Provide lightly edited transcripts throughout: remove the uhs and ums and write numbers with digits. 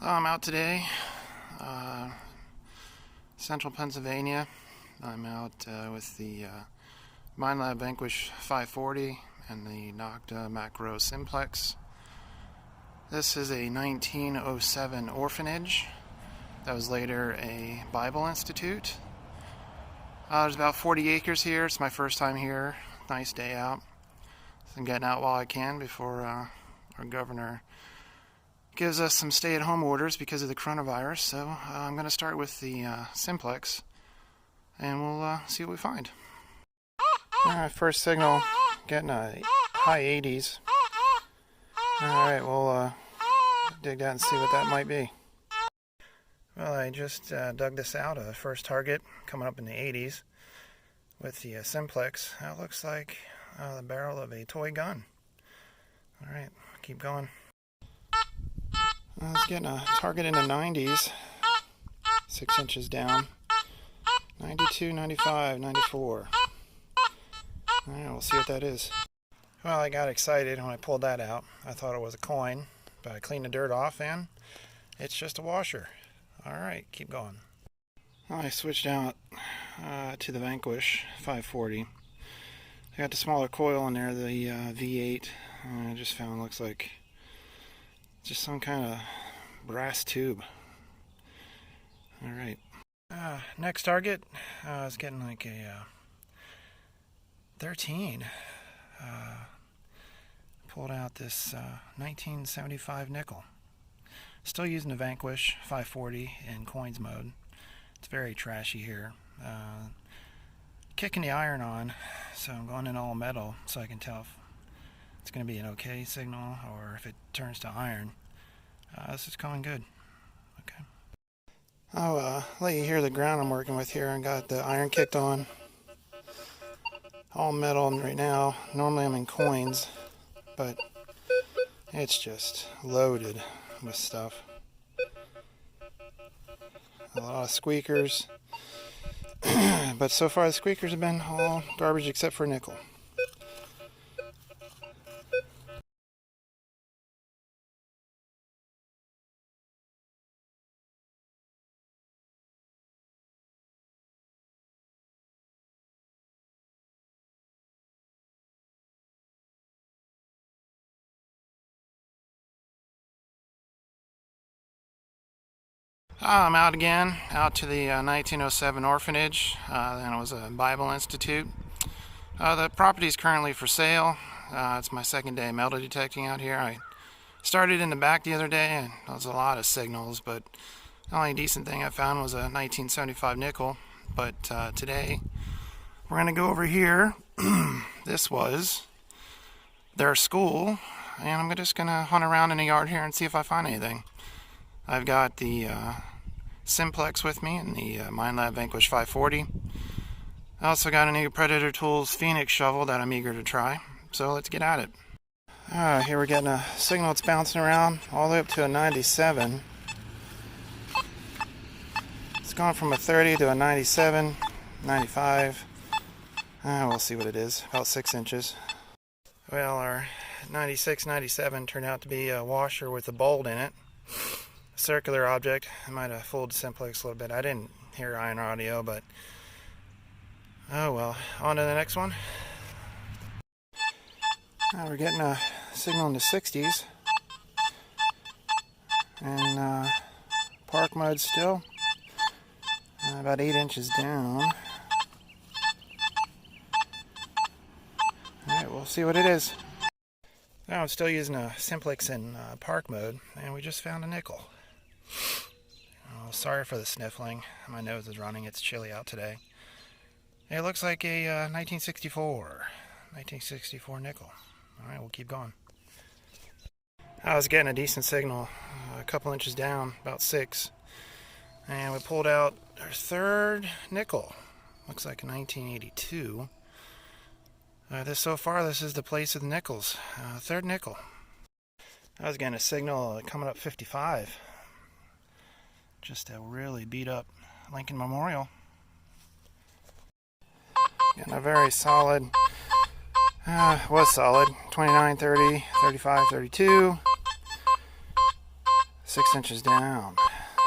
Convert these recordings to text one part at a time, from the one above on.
I'm out today, central Pennsylvania. I'm out with the Minelab Vanquish 540 and the Nokta Makro Simplex. This is a 1907 orphanage that was later a Bible institute. There's about 40 acres here. It's my first time here. Nice day out. So I'm getting out while I can before our governor gives us some stay-at-home orders because of the coronavirus. So I'm going to start with the Simplex, and we'll see what we find. Alright, first signal, getting a high 80s. Alright, we'll dig that and see what that might be. Well, I just dug this out, a first target coming up in the 80s with the Simplex. That looks like the barrel of a toy gun. Alright, keep going. It's getting a target in the 90s, 6 inches down, 92, 95, 94. Alright, we'll see what that is. Well, I got excited when I pulled that out. I thought it was a coin, but I cleaned the dirt off and it's just a washer. Alright, keep going. Well, I switched out to the Vanquish 540. I got the smaller coil in there, the V8. I just found looks like just some kind of brass tube. Alright. Next target, I was getting like a 13. Pulled out this 1975 nickel. Still using the Vanquish 540 in coins mode. It's very trashy here. Kicking the iron on, so I'm going in all metal so I can tell if it's going to be an okay signal or if it turns to iron. This is going good. Okay. I'll let you hear the ground I'm working with here. I got the iron kicked on. All metal right now. Normally I'm in coins, but it's just loaded with stuff. A lot of squeakers. But so far the squeakers have been all garbage except for nickel. I'm out again, out to the 1907 orphanage, and it was a Bible institute. The property is currently for sale. It's my second day metal detecting out here. I started in the back the other day, and there was a lot of signals, but the only decent thing I found was a 1975 nickel. But today, we're going to go over here. This was their school, and I'm just going to hunt around in the yard here and see if I find anything. I've got the Simplex with me and the Minelab Vanquish 540. I also got an Eagle Predator Tools Phoenix shovel that I'm eager to try. So let's get at it. Here we're getting a signal that's bouncing around all the way up to a 97. It's gone from a 30 to a 97, 95. We'll see what it is, about 6 inches. Well, our 96, 97 turned out to be a washer with a bolt in it. Circular object. I might have fooled the Simplex a little bit. I didn't hear iron audio, but oh well. On to the next one. We're getting a signal in the 60s, and park mode still. About 8 inches down. Alright, we'll see what it is. Now I'm still using a Simplex in park mode, and we just found a nickel. Oh, sorry for the sniffling. My nose is running. It's chilly out today. It looks like a 1964 nickel. Alright, we'll keep going. I was getting a decent signal, a couple inches down, about 6. And we pulled out our third nickel. Looks like a 1982. So far, this is the place of the nickels. Third nickel. I was getting a signal coming up 55. Just a really beat up Lincoln Memorial. Getting a very solid, was solid, 29, 30, 35, 32. 6 inches down.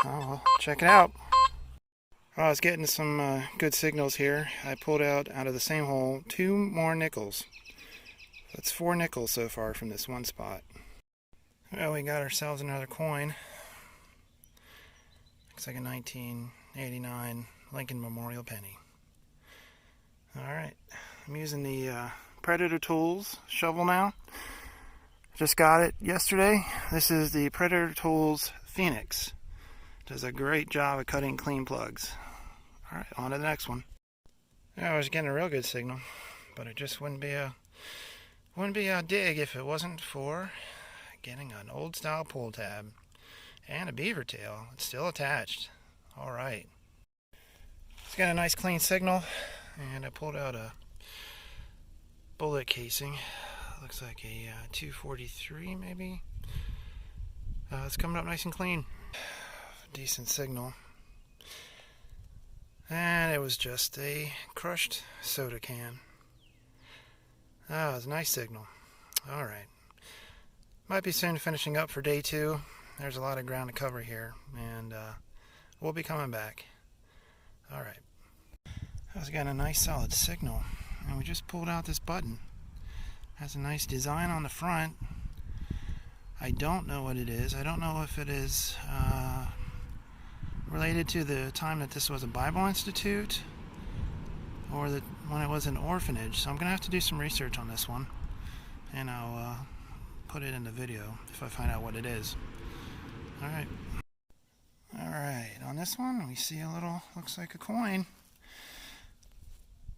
Oh, well, check it out. Well, I was getting some good signals here. I pulled out of the same hole 2 more nickels. That's 4 nickels so far from this one spot. Well, we got ourselves another coin. Looks like a 1989 Lincoln Memorial penny. Alright, I'm using the Predator Tools shovel now. Just got it yesterday. This is the Predator Tools Phoenix. Does a great job of cutting clean plugs. Alright, on to the next one. Yeah, I was getting a real good signal, but it just wouldn't be a dig if it wasn't for getting an old style pull tab and a beaver tail. It's still attached. Alright. It's got a nice clean signal, and I pulled out a bullet casing. Looks like a 243 maybe. It's coming up nice and clean. Decent signal. And it was just a crushed soda can. Oh, it's a nice signal. Alright. Might be soon finishing up for day 2. There's a lot of ground to cover here, and we'll be coming back. Alright. I was getting a nice solid signal, and we just pulled out this button. Has a nice design on the front. I don't know what it is. I don't know if it is related to the time that this was a Bible Institute or when it was an orphanage. So I'm going to have to do some research on this one, and I'll put it in the video if I find out what it is. Alright. Alright, on this one we see a little, looks like a coin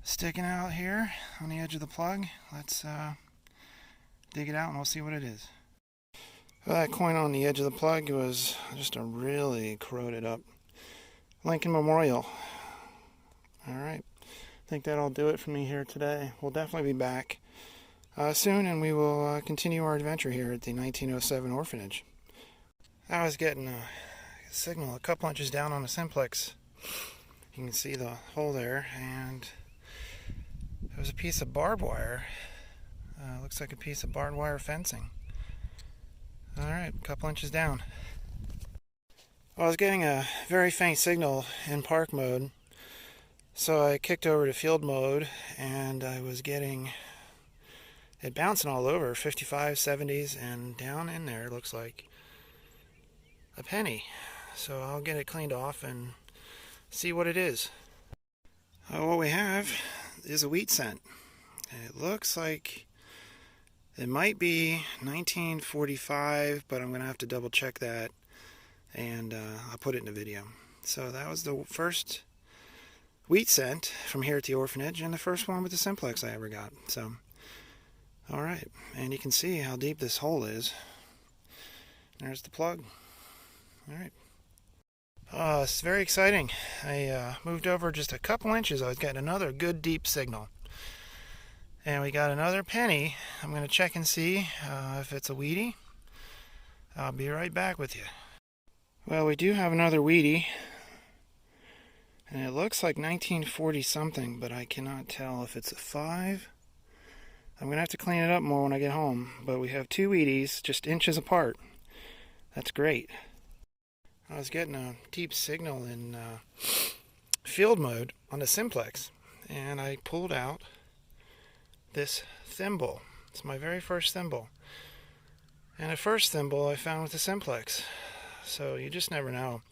sticking out here on the edge of the plug. Let's dig it out and we'll see what it is. Well, that coin on the edge of the plug was just a really corroded up Lincoln Memorial. Alright, I think that'll do it for me here today. We'll definitely be back soon, and we will continue our adventure here at the 1907 orphanage. I was getting a signal a couple inches down on the Simplex. You can see the hole there, and it was a piece of barbed wire. Looks like a piece of barbed wire fencing. Alright, a couple inches down. Well, I was getting a very faint signal in park mode, so I kicked over to field mode, and I was getting it bouncing all over, 55, 70s, and down in there looks like a penny. So I'll get it cleaned off and see what it is. What we have is a wheat cent. And it looks like it might be 1945, but I'm going to have to double check that, and I'll put it in the video. So that was the first wheat cent from here at the orphanage, and the first one with the Simplex I ever got. So, alright, and you can see how deep this hole is. There's the plug. Alright. It's very exciting. I moved over just a couple inches. I was getting another good deep signal. And we got another penny. I'm going to check and see if it's a Wheatie. I'll be right back with you. Well, we do have another Wheatie. And it looks like 1940 something, but I cannot tell if it's a 5. I'm going to have to clean it up more when I get home. But we have 2 Wheaties just inches apart. That's great. I was getting a deep signal in field mode on the Simplex, and I pulled out this thimble. It's my very first thimble, and the first thimble I found with the Simplex. So you just never know.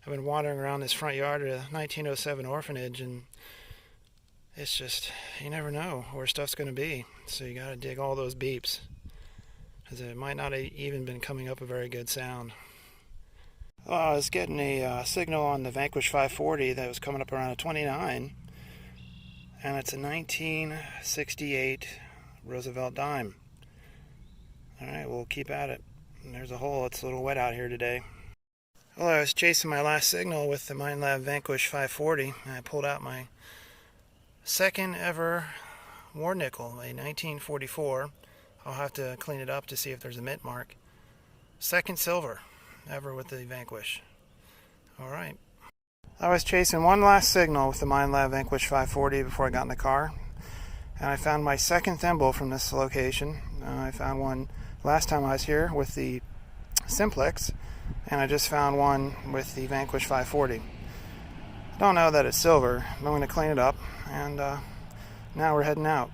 I've been wandering around this front yard of the 1907 orphanage, and it's just, you never know where stuff's going to be. So you got to dig all those beeps, because it might not have even been coming up a very good sound. I was getting a signal on the Vanquish 540 that was coming up around a 29, and it's a 1968 Roosevelt dime. Alright, we'll keep at it. And there's a hole. It's a little wet out here today. Well, I was chasing my last signal with the Minelab Vanquish 540, and I pulled out my second ever war nickel, a 1944. I'll have to clean it up to see if there's a mint mark. Second silver ever with the Vanquish. Alright. I was chasing one last signal with the Minelab Vanquish 540 before I got in the car, and I found my second thimble from this location. I found one last time I was here with the Simplex, and I just found one with the Vanquish 540. I don't know that it's silver. I'm going to clean it up, and now we're heading out.